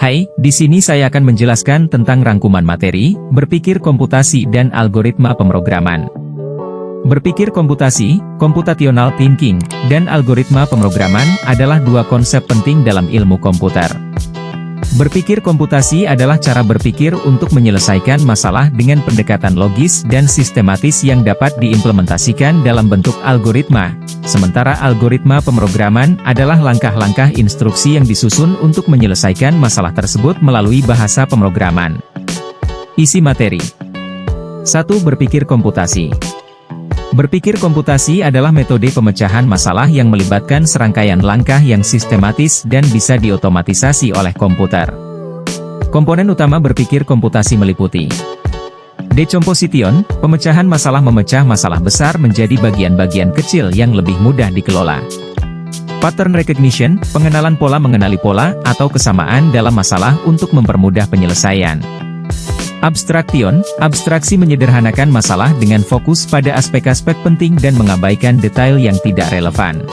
Hai, di sini saya akan menjelaskan tentang rangkuman materi, berpikir komputasi dan algoritma pemrograman. Berpikir komputasi, computational thinking, dan algoritma pemrograman adalah dua konsep penting dalam ilmu komputer. Berpikir komputasi adalah cara berpikir untuk menyelesaikan masalah dengan pendekatan logis dan sistematis yang dapat diimplementasikan dalam bentuk algoritma. Sementara algoritma pemrograman adalah langkah-langkah instruksi yang disusun untuk menyelesaikan masalah tersebut melalui bahasa pemrograman. Isi materi. 1. Berpikir komputasi. Berpikir komputasi adalah metode pemecahan masalah yang melibatkan serangkaian langkah yang sistematis dan bisa diotomatisasi oleh komputer. Komponen utama berpikir komputasi meliputi decomposition, pemecahan masalah memecah masalah besar menjadi bagian-bagian kecil yang lebih mudah dikelola. Pattern recognition, pengenalan pola mengenali pola atau kesamaan dalam masalah untuk mempermudah penyelesaian. Abstraction, abstraksi menyederhanakan masalah dengan fokus pada aspek-aspek penting dan mengabaikan detail yang tidak relevan.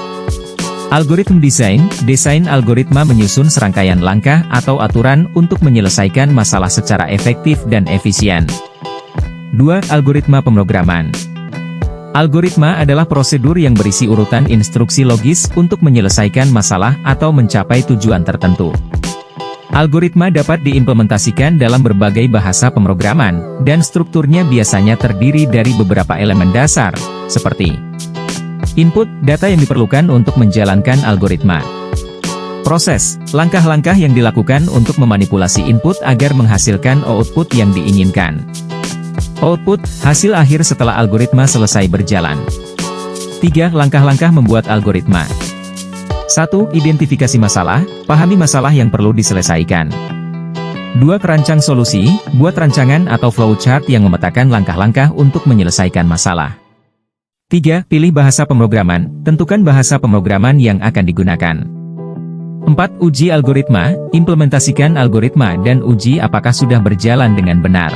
Algorithm design, desain algoritma menyusun serangkaian langkah atau aturan untuk menyelesaikan masalah secara efektif dan efisien. 2. Algoritma pemrograman. Algoritma adalah prosedur yang berisi urutan instruksi logis untuk menyelesaikan masalah atau mencapai tujuan tertentu. Algoritma dapat diimplementasikan dalam berbagai bahasa pemrograman, dan strukturnya biasanya terdiri dari beberapa elemen dasar, seperti input, data yang diperlukan untuk menjalankan algoritma. Proses, langkah-langkah yang dilakukan untuk memanipulasi input agar menghasilkan output yang diinginkan. Output, hasil akhir setelah algoritma selesai berjalan. 3. Langkah-langkah membuat algoritma. 1. Identifikasi masalah, pahami masalah yang perlu diselesaikan. 2. Kerancang solusi, buat rancangan atau flowchart yang memetakan langkah-langkah untuk menyelesaikan masalah. 3. Pilih bahasa pemrograman, tentukan bahasa pemrograman yang akan digunakan. 4. Uji algoritma, implementasikan algoritma dan uji apakah sudah berjalan dengan benar.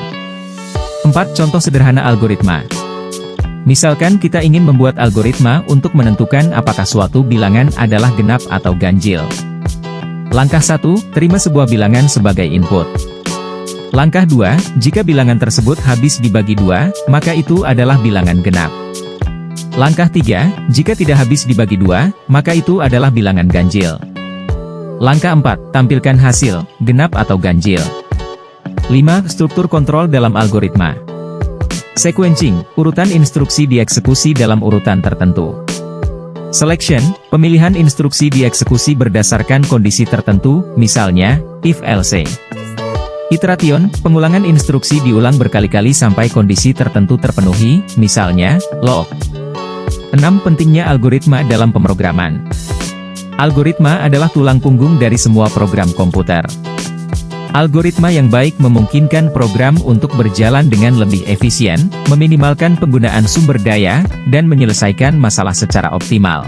4. Contoh sederhana algoritma. Misalkan kita ingin membuat algoritma untuk menentukan apakah suatu bilangan adalah genap atau ganjil. Langkah 1, terima sebuah bilangan sebagai input. Langkah 2, jika bilangan tersebut habis dibagi 2, maka itu adalah bilangan genap. Langkah 3, jika tidak habis dibagi 2, maka itu adalah bilangan ganjil. Langkah 4, tampilkan hasil, genap atau ganjil. 5. Struktur kontrol dalam algoritma. Sequencing, urutan instruksi dieksekusi dalam urutan tertentu. Selection, pemilihan instruksi dieksekusi berdasarkan kondisi tertentu, misalnya, if-else. Iteration, pengulangan instruksi diulang berkali-kali sampai kondisi tertentu terpenuhi, misalnya, loop. 6. Pentingnya algoritma dalam pemrograman. Algoritma adalah tulang punggung dari semua program komputer. Algoritma yang baik memungkinkan program untuk berjalan dengan lebih efisien, meminimalkan penggunaan sumber daya, dan menyelesaikan masalah secara optimal.